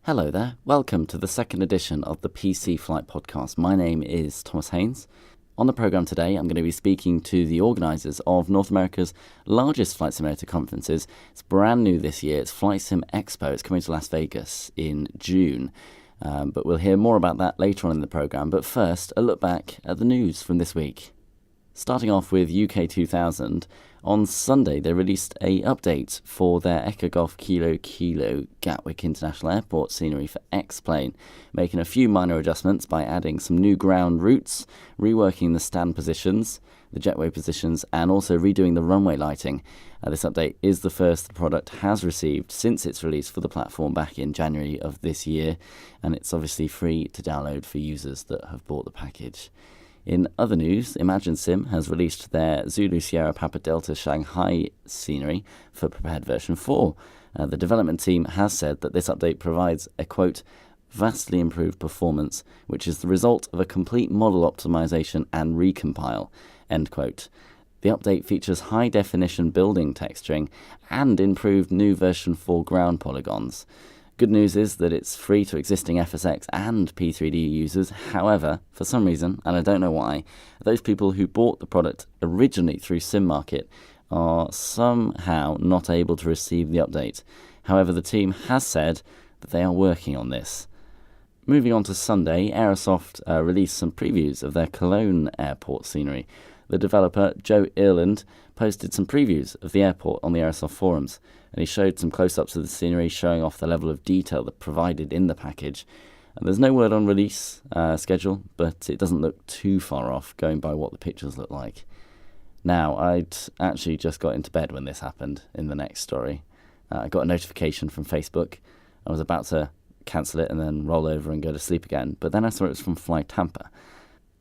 Hello there, welcome to the second edition of the PC Flight Podcast. My name is Thomas Haynes. On the programme today, I'm going to be speaking to the organisers of North America's largest flight simulator conferences. It's brand new this year, it's FlightSimExpo. It's coming to Las Vegas in June, but we'll hear more about that later on in the programme. But first, a look back at the news from this week. Starting off with UK 2000, on Sunday they released an update for their Echo Golf Kilo Kilo Gatwick International Airport scenery for X-Plane, making a few minor adjustments by adding some new ground routes, reworking the stand positions, the jetway positions, and also redoing the runway lighting. This update is the first the product has received since its release for the platform back in January of this year, and it's obviously free to download for users that have bought the package. In other news, Imaginesim has released their Zulu Sierra Papa Delta Shanghai scenery for prepared version 4. The development team has said that this update provides a, quote, vastly improved performance, which is the result of a complete model optimization and recompile, end quote. The update features high-definition building texturing and improved new version 4 ground polygons. Good news is that it's free to existing FSX and P3D users. However, for some reason, and I don't know why, those people who bought the product originally through SimMarket are somehow not able to receive the update. However, the team has said that they are working on this. Moving on to Sunday, Aerosoft released some previews of their Cologne airport scenery. The developer, Joe Ireland, posted some previews of the airport on the Aerosoft forums, and he showed some close-ups of the scenery showing off the level of detail that provided in the package. And there's no word on release schedule, but it doesn't look too far off going by what the pictures look like. Now, I'd actually just got into bed when this happened in the next story. I got a notification from Facebook. I was about to cancel it and then roll over and go to sleep again, but then I saw it was from FlyTampa.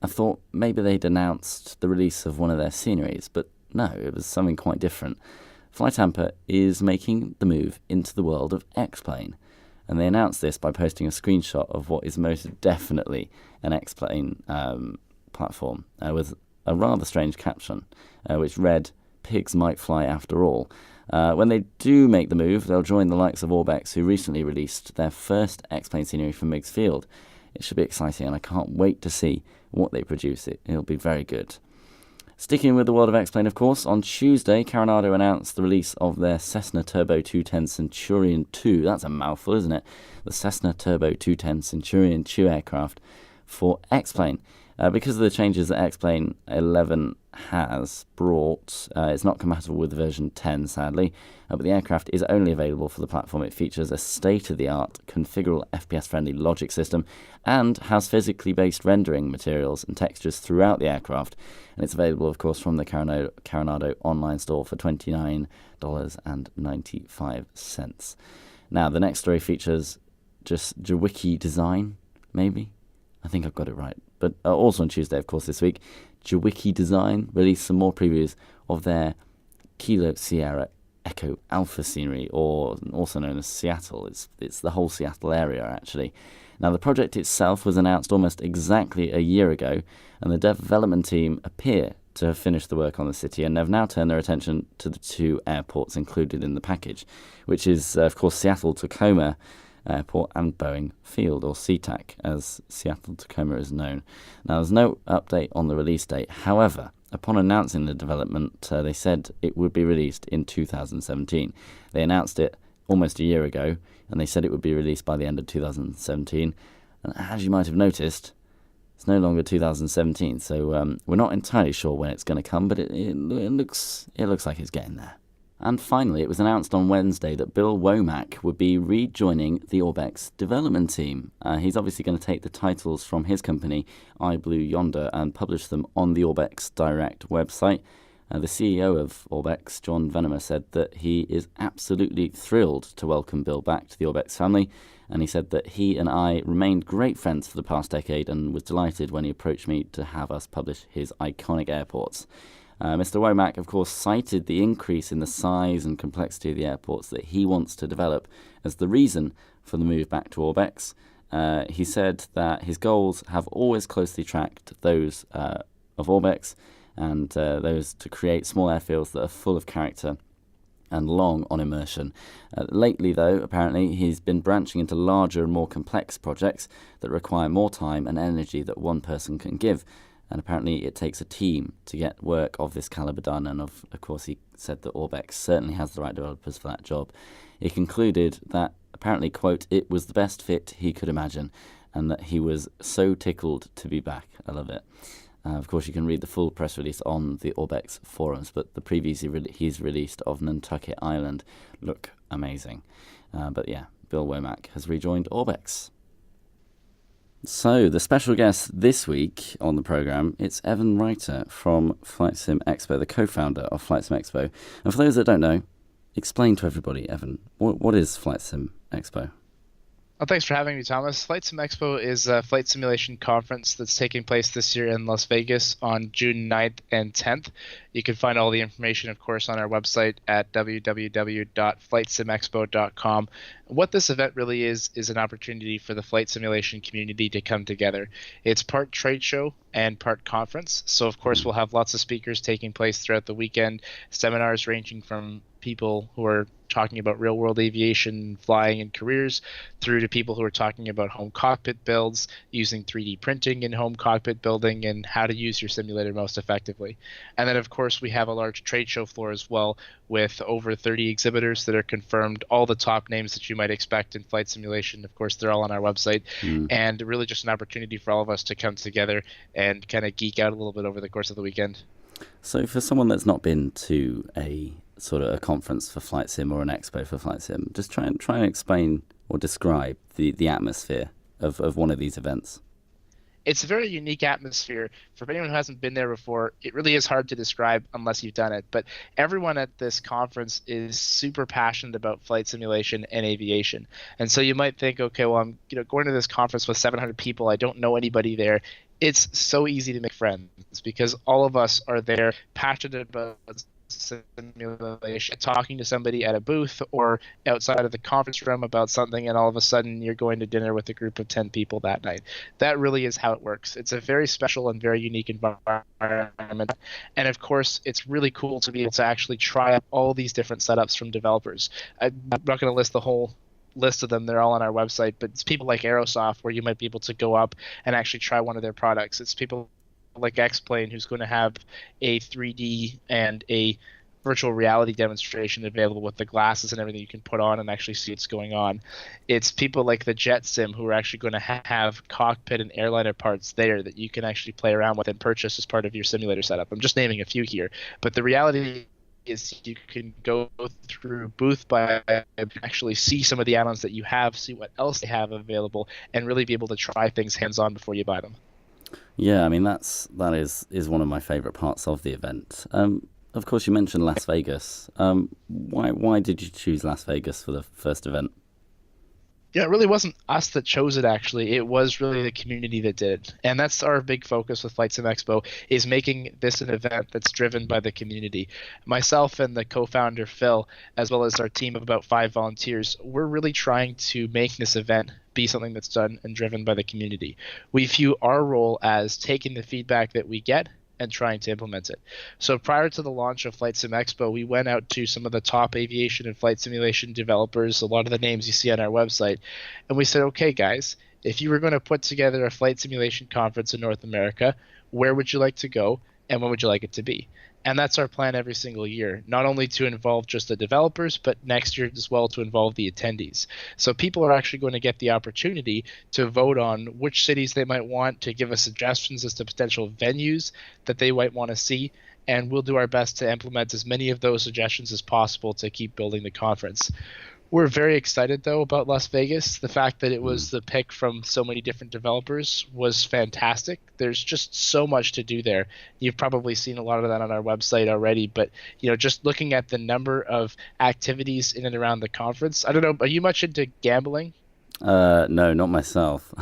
I thought maybe they'd announced the release of one of their sceneries, but no, it was something quite different. FlyTampa is making the move into the world of X-Plane, and they announced this by posting a screenshot of what is most definitely an X-Plane platform with a rather strange caption, which read, "Pigs might fly after all." When they do make the move, they'll join the likes of Orbx, who recently released their first X-Plane scenery from Meigs Field. It should be exciting, and I can't wait to see what they produce. It'll be very good. Sticking with the world of X-Plane, of course, on Tuesday, Carenado announced the release of their Cessna Turbo 210 Centurion 2. That's a mouthful, isn't it? The Cessna Turbo 210 Centurion 2 aircraft for X-Plane. Because of the changes that X-Plane 11 has brought, it's not compatible with version 10, sadly, but the aircraft is only available for the platform. It features a state-of-the-art, configurable, FPS-friendly logic system and has physically based rendering materials and textures throughout the aircraft. And it's available, of course, from the Carenado online store for $29.95. Now, the next story features just Drzewiecki design, maybe? I think I've got it right. But also on Tuesday, of course, this week, Drzewiecki Design released some more previews of their Kilo Sierra Echo Alpha scenery, or also known as Seattle. It's the whole Seattle area, actually. Now, the project itself was announced almost exactly a year ago, and the development team appear to have finished the work on the city, and have now turned their attention to the two airports included in the package, which is, of course, Seattle-Tacoma Airport and Boeing Field, or SeaTac, as Seattle-Tacoma is known. Now, there's no update on the release date. However, upon announcing the development, they said it would be released in 2017. They announced it almost a year ago, and they said it would be released by the end of 2017. And as you might have noticed, it's no longer 2017, so we're not entirely sure when it's going to come, but it looks like it's getting there. And finally, it was announced on Wednesday that Bill Womack would be rejoining the Orbx development team. He's obviously going to take the titles from his company, iBlue Yonder, and publish them on the Orbx Direct website. The CEO of Orbx, John Venema, said that he is absolutely thrilled to welcome Bill back to the Orbx family, and he said that he and I remained great friends for the past decade and was delighted when he approached me to have us publish his iconic airports. Mr. Womack, of course, cited the increase in the size and complexity of the airports that he wants to develop as the reason for the move back to Orbx. He said that his goals have always closely tracked those of Orbx, and those to create small airfields that are full of character and long on immersion. Lately, though, apparently, he's been branching into larger and more complex projects that require more time and energy that one person can give. And apparently it takes a team to get work of this caliber done. And of course, he said that Orbx certainly has the right developers for that job. He concluded that apparently, quote, it was the best fit he could imagine, and that he was so tickled to be back. I love it. Of course, you can read the full press release on the Orbx forums, but the previews he's released of Nantucket Island look amazing. But yeah, Bill Womack has rejoined Orbx. So, the special guest this week on the programme, it's Evan Reiter from FlightSimExpo, the co-founder of FlightSimExpo. And for those that don't know, explain to everybody, Evan, what is FlightSimExpo? Well, thanks for having me, Thomas. FlightSimExpo is a flight simulation conference that's taking place this year in Las Vegas on June 9th and 10th. You can find all the information, of course, on our website at www.flightsimexpo.com. What this event really is an opportunity for the flight simulation community to come together. It's part trade show and part conference. So, of course, we'll have lots of speakers taking place throughout the weekend, seminars ranging from people who are talking about real-world aviation, flying, and careers, through to people who are talking about home cockpit builds, using 3D printing in home cockpit building, and how to use your simulator most effectively. And then, of course, we have a large trade show floor as well, with over 30 exhibitors that are confirmed, all the top names that you might expect in flight simulation. Of course, they're all on our website, and really just an opportunity for all of us to come together and kind of geek out a little bit over the course of the weekend. So for someone that's not been to a sort of a conference for flight sim or an expo for flight sim, just try and explain or describe the atmosphere of one of these events. It's a very unique atmosphere. For anyone who hasn't been there before, it really is hard to describe unless you've done it. But everyone at this conference is super passionate about flight simulation and aviation. And so you might think, okay, well, I'm going to this conference with 700 people. I don't know anybody there. It's so easy to make friends because all of us are there passionate about simulation, talking to somebody at a booth or outside of the conference room about something, and all of a sudden you're going to dinner with a group of 10 people that night. That really is how it works. It's a very special and very unique environment. And of course, it's really cool to be able to actually try out all these different setups from developers. I'm not going to list the whole list of them. They're all on our website, but it's people like Aerosoft where you might be able to go up and actually try one of their products. It's people like X-Plane who's going to have a 3D and a virtual reality demonstration available with the glasses and everything you can put on and actually see what's going on. It's people like the Jet Sim who are actually going to have cockpit and airliner parts there that you can actually play around with and purchase as part of your simulator setup. I'm just naming a few here, but the reality is you can go through booth by actually see some of the add-ons that you have, see what else they have available, and really be able to try things hands-on before you buy them. Yeah, I mean, that is one of my favorite parts of the event. Of course, you mentioned Las Vegas. Why did you choose Las Vegas for the first event? Yeah, it really wasn't us that chose it, actually. It was really the community that did. And that's our big focus with FlightSimExpo, is making this an event that's driven by the community. Myself and the co-founder, Phil, as well as our team of about 5 volunteers, we're really trying to make this event be something that's done and driven by the community. We view our role as taking the feedback that we get and trying to implement it. So prior to the launch of FlightSimExpo, we went out to some of the top aviation and flight simulation developers, a lot of the names you see on our website, and we said, okay, guys, if you were going to put together a flight simulation conference in North America, where would you like to go and when would you like it to be? And that's our plan every single year, not only to involve just the developers, but next year as well to involve the attendees. So people are actually going to get the opportunity to vote on which cities they might want, to give us suggestions as to potential venues that they might want to see. And we'll do our best to implement as many of those suggestions as possible to keep building the conference. We're very excited, though, about Las Vegas. The fact that it was the pick from so many different developers was fantastic. There's just so much to do there. You've probably seen a lot of that on our website already, but just looking at the number of activities in and around the conference. I don't know, are you much into gambling? No, not myself.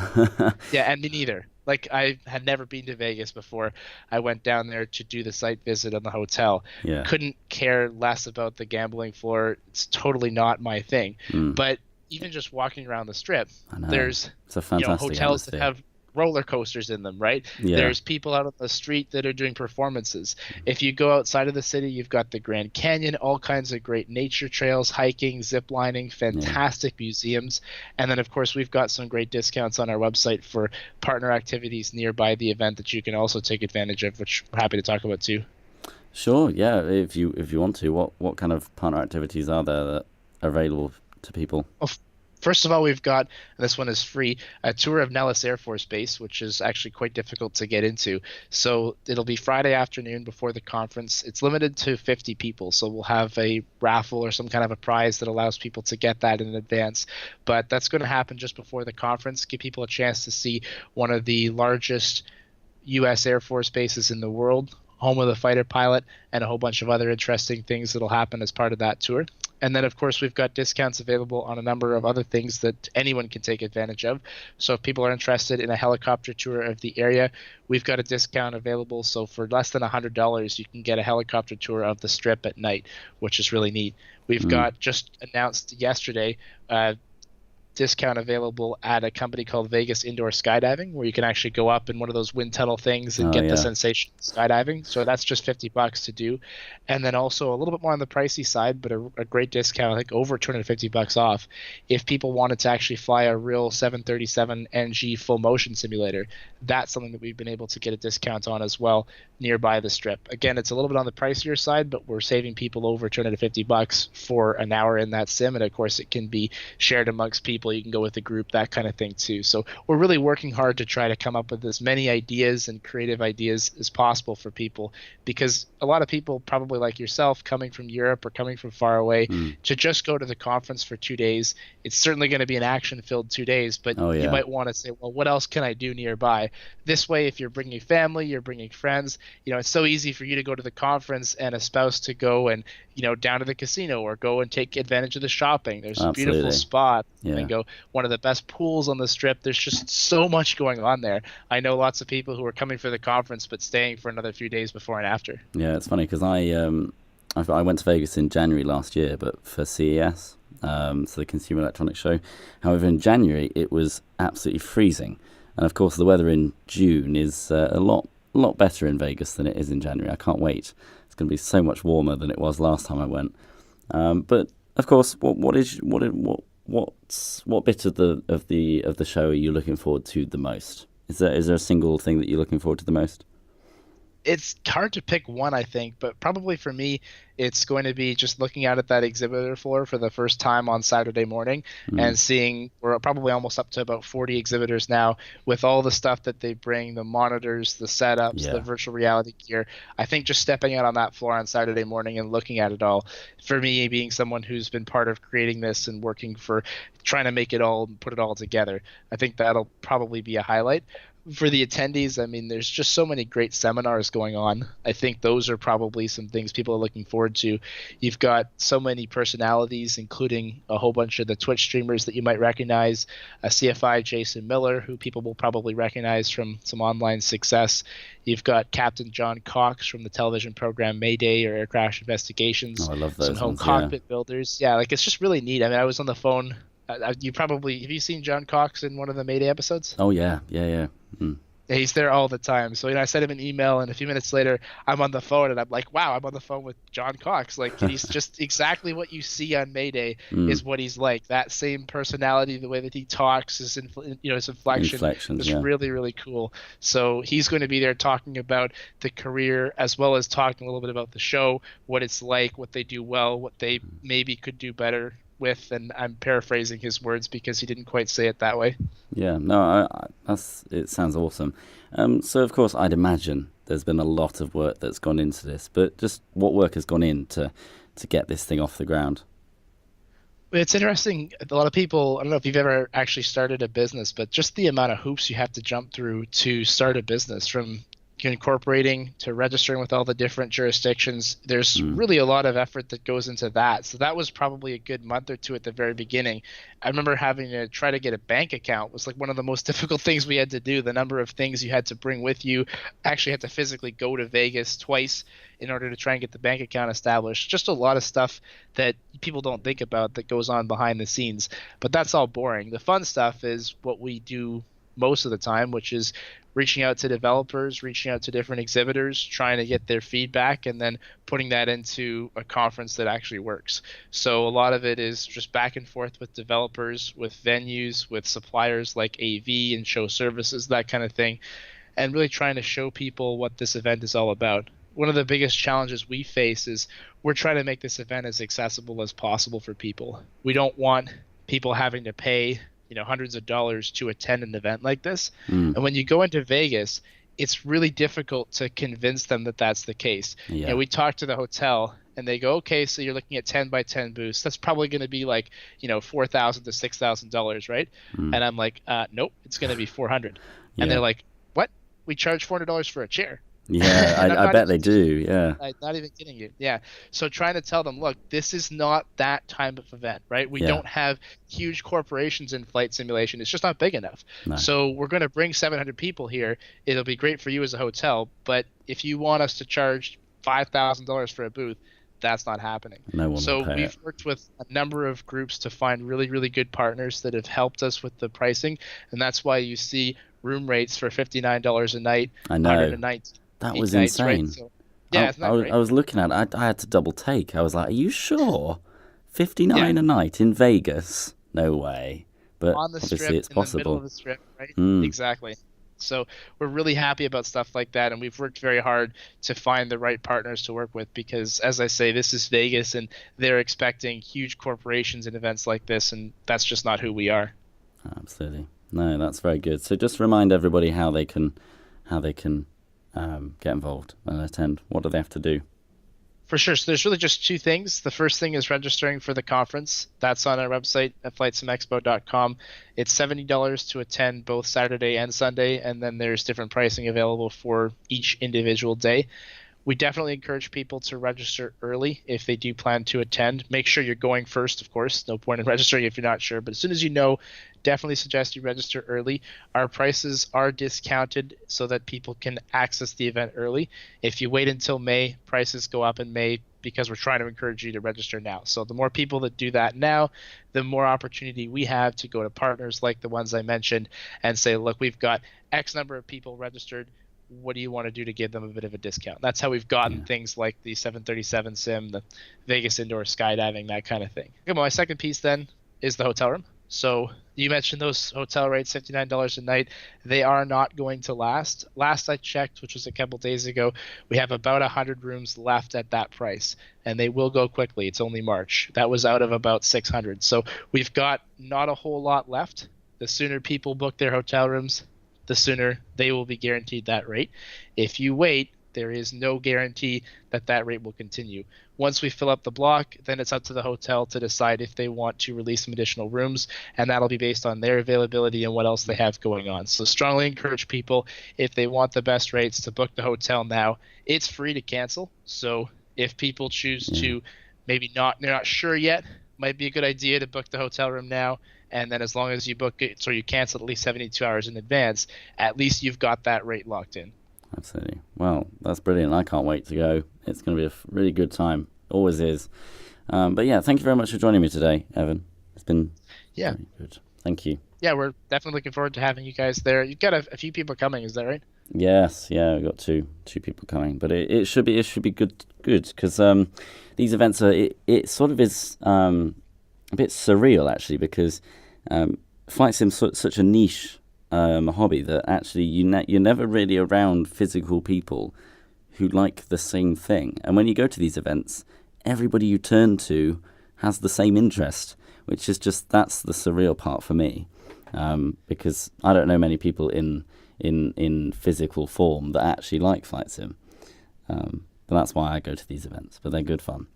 Yeah, and me neither. Like, I had never been to Vegas before. I went down there to do the site visit on the hotel. Yeah. Couldn't care less about the gambling floor. It's totally not my thing. But even just walking around the strip, there's it's a fantastic hotels atmosphere. that have roller coasters in them, right? Yeah. There's people out on the street that are doing performances. If you go outside of the city, you've got the Grand Canyon, all kinds of great nature trails, hiking, zip lining, fantastic museums. And then, of course, we've got some great discounts on our website for partner activities nearby the event that you can also take advantage of, which we're happy to talk about too. Sure, yeah. If you want to, what kind of partner activities are there that are available to people? Well, first of all, we've got, and this one is free, a tour of Nellis Air Force Base, which is actually quite difficult to get into. So it'll be Friday afternoon before the conference. It's limited to 50 people, so we'll have a raffle or some kind of a prize that allows people to get that in advance. But that's going to happen just before the conference, give people a chance to see one of the largest U.S. Air Force bases in the world, home of the fighter pilot, and a whole bunch of other interesting things that'll happen as part of that tour. And then, of course, we've got discounts available on a number of other things that anyone can take advantage of. So if people are interested in a helicopter tour of the area, we've got a discount available. So for less than $100, you can get a helicopter tour of the Strip at night, which is really neat. We've got, just announced yesterday, discount available at a company called Vegas Indoor Skydiving, where you can actually go up in one of those wind tunnel things and get the sensation of skydiving. So that's just $50 to do. And then also a little bit more on the pricey side, but a great discount, I think over $250 off, if people wanted to actually fly a real 737 NG full motion simulator. That's something that we've been able to get a discount on as well nearby the Strip. Again, it's a little bit on the pricier side, but we're saving people over $250 for an hour in that sim. And of course, it can be shared amongst people. You can go with a group, that kind of thing too. So we're really working hard to try to come up with as many ideas and creative ideas as possible for people, because a lot of people, probably like yourself, coming from Europe or coming from far away, to just go to the conference for 2 days, it's certainly going to be an action-filled 2 days, but you might want to say, well, what else can I do nearby? This way, if you're bringing family, you're bringing friends, it's so easy for you to go to the conference and a spouse to go and, down to the casino or go and take advantage of the shopping. There's a beautiful spot. And go one of the best pools on the Strip. There's just so much going on there. I know lots of people who are coming for the conference but staying for another few days before and after. Yeah, it's funny because I went to Vegas in January last year, but for CES, so the Consumer Electronics Show. However, in January it was absolutely freezing, and of course the weather in June is a lot better in Vegas than it is in January. I can't wait. It's going to be so much warmer than it was last time I went. But of course, what bit of the show are you looking forward to the most? Is there a single thing that you're looking forward to the most? It's hard to pick one, I think, but probably for me, it's going to be just looking out at that exhibitor floor for the first time on Saturday morning and seeing, we're probably almost up to about 40 exhibitors now with all the stuff that they bring, the monitors, the setups, the virtual reality gear. I think just stepping out on that floor on Saturday morning and looking at it all, for me, being someone who's been part of creating this and working for trying to make it all, put it all together, I think that'll probably be a highlight. For the attendees, I mean, there's just so many great seminars going on. I think those are probably some things people are looking forward to. You've got so many personalities, including a whole bunch of the Twitch streamers that you might recognize, a CFI Jason Miller, who people will probably recognize from some online success. You've got Captain John Cox from the television program Mayday or Air Crash Investigations. Oh, I love those. Some home cockpit builders. Yeah, like it's just really neat. I mean, I was on the phone. Have you seen John Cox in one of the Mayday episodes? Oh yeah. He's there all the time. So I sent him an email, and a few minutes later, I'm on the phone, and I'm like, wow, I'm on the phone with John Cox. Like, he's just exactly what you see on Mayday is what he's like. That same personality, the way that he talks, his inflection is really, really cool. So he's going to be there talking about the career as well as talking a little bit about the show, what it's like, what they do well, what they maybe could do better with, and I'm paraphrasing his words because he didn't quite say it that way. Yeah, no, it sounds awesome. So of course, I'd imagine there's been a lot of work that's gone into this, but just what work has gone in to get this thing off the ground? It's interesting. A lot of people, I don't know if you've ever actually started a business, but just the amount of hoops you have to jump through to start a business, from incorporating to registering with all the different jurisdictions. There's really a lot of effort that goes into that. So that was probably a good month or two at the very beginning. I remember having to try to get a bank account was like one of the most difficult things we had to do. The number of things you had to bring with you, actually had to physically go to Vegas twice in order to try and get the bank account established. Just a lot of stuff that people don't think about that goes on behind the scenes, but that's all boring. The fun stuff is what we do most of the time, which is reaching out to developers, reaching out to different exhibitors, trying to get their feedback, and then putting that into a conference that actually works. So a lot of it is just back and forth with developers, with venues, with suppliers like AV and show services, that kind of thing, and really trying to show people what this event is all about. One of the biggest challenges we face is we're trying to make this event as accessible as possible for people. We don't want people having to pay hundreds of dollars to attend an event like this. And when you go into Vegas, it's really difficult to convince them that that's the case. Yeah. We talk to the hotel and they go, okay, so you're looking at 10 by 10 booths. That's probably going to be like, $4,000 to $6,000, right? And I'm like, nope, it's going to be $400. Yeah. And they're like, what? We charge $400 for a chair. Yeah, I bet they do. Yeah. I'm not even kidding you. Yeah. So trying to tell them, look, this is not that type of event, right? We don't have huge corporations in flight simulation. It's just not big enough. No. So we're going to bring 700 people here. It'll be great for you as a hotel. But if you want us to charge $5,000 for a booth, that's not happening. No one so will pay we've it. worked with a number of groups to find really, really good partners that have helped us with the pricing. And that's why you see room rates for $59 a night, I know. $119. That was nights, insane. right? So, yeah, isn't that great? I was looking at it. I had to double take. I was like, are you sure? 59 a night in Vegas? No way. But on the obviously strip, it's in possible. the middle of the strip, right? Exactly. So we're really happy about stuff like that, and we've worked very hard to find the right partners to work with because, as I say, this is Vegas, and they're expecting huge corporations in events like this, and that's just not who we are. Absolutely. No, that's very good. So just remind everybody how they can get involved and attend. What do they have to do? For sure. So there's really just two things. The first thing is registering for the conference. That's on our website at FlightSimExpo.com. It's $70 to attend both Saturday and Sunday, and then there's different pricing available for each individual day. We definitely encourage people to register early if they do plan to attend. Make sure you're going first, of course. No point in registering if you're not sure. But as soon as you know, definitely suggest you register early. Our prices are discounted so that people can access the event early. If you wait until May, prices go up in May because we're trying to encourage you to register now. So the more people that do that now, the more opportunity we have to go to partners like the ones I mentioned and say, look, we've got X number of people registered. What do you want to do to give them a bit of a discount? That's how we've gotten things like the 737 sim, the Vegas indoor skydiving, that kind of thing. Okay, my second piece then is the hotel room. So you mentioned those hotel rates, $59 a night. They are not going to last. Last I checked, which was a couple days ago, we have about 100 rooms left at that price, and they will go quickly. It's only March. That was out of about 600. So we've got not a whole lot left. The sooner people book their hotel rooms, the sooner they will be guaranteed that rate. If you wait, there is no guarantee that that rate will continue. Once we fill up the block, then it's up to the hotel to decide if they want to release some additional rooms, and that'll be based on their availability and what else they have going on. So strongly encourage people, if they want the best rates, to book the hotel now. It's free to cancel, so if people choose to they're not sure yet, might be a good idea to book the hotel room now. And then as long as you book it, so you cancel at least 72 hours in advance, at least you've got that rate locked in. Absolutely. Well, that's brilliant. I can't wait to go. It's going to be a really good time. Always is. But yeah, thank you very much for joining me today, Evan. It's been very good. Thank you. Yeah, we're definitely looking forward to having you guys there. You've got a few people coming, is that right? Yes, yeah, we've got two people coming, but it should be good because these events are it sort of is a bit surreal actually because flight sim's such a niche hobby that actually you're never really around physical people who like the same thing, and when you go to these events, everybody you turn to has the same interest, which is that's the surreal part for me, because I don't know many people in physical form that actually like flight sim, but that's why I go to these events. But they're good fun.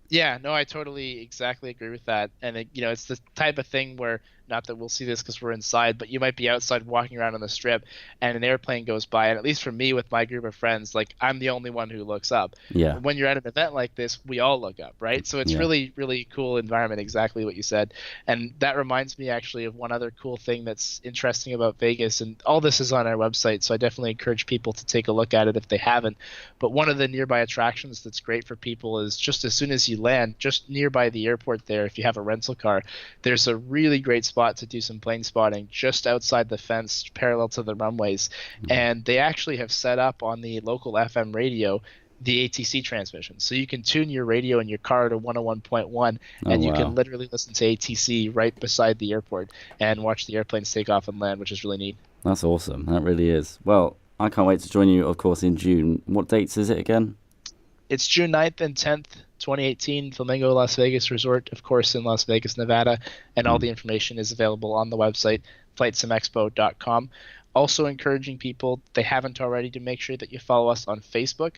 Yeah, no, I totally exactly agree with that. And it's the type of thing where, not that we'll see this because we're inside, but you might be outside walking around on the strip and an airplane goes by, and at least for me with my group of friends, like, I'm the only one who looks up. Yeah. When you're at an event like this, we all look up, right? So it's really, really cool environment, exactly what you said. And that reminds me actually of one other cool thing that's interesting about Vegas, and all this is on our website, so I definitely encourage people to take a look at it if they haven't. But one of the nearby attractions that's great for people is just as soon as you land, just nearby the airport there, if you have a rental car, there's a really great spot spot to do some plane spotting just outside the fence parallel to the runways. And they actually have set up on the local FM radio the ATC transmission. So you can tune your radio in your car to 101.1 and you can literally listen to ATC right beside the airport and watch the airplanes take off and land, which is really neat. That's awesome. That really is. Well, I can't wait to join you, of course, in June. What dates is it again? It's June 9th and 10th, 2018, Flamingo Las Vegas Resort, of course, in Las Vegas, Nevada. And all the information is available on the website, FlightSimExpo.com. Also encouraging people, they haven't already, to make sure that you follow us on Facebook.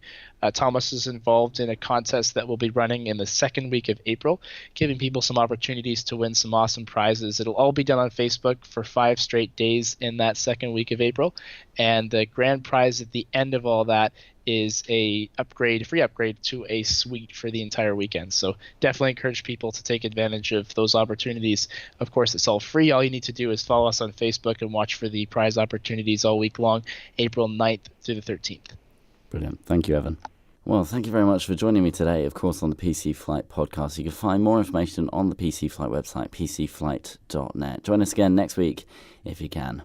Thomas is involved in a contest that we'll be running in the second week of April, giving people some opportunities to win some awesome prizes. It'll all be done on Facebook for 5 straight days in that second week of April. And the grand prize at the end of all that is a free upgrade to a suite for the entire weekend. So definitely encourage people to take advantage of those opportunities. Of course, it's all free. All you need to do is follow us on Facebook and watch for the prize opportunities all week long, April 9th through the 13th. Brilliant. Thank you, Evan. Well, thank you very much for joining me today, of course, on the PC Flight podcast. You can find more information on the PC Flight website, pcflight.net. Join us again next week if you can.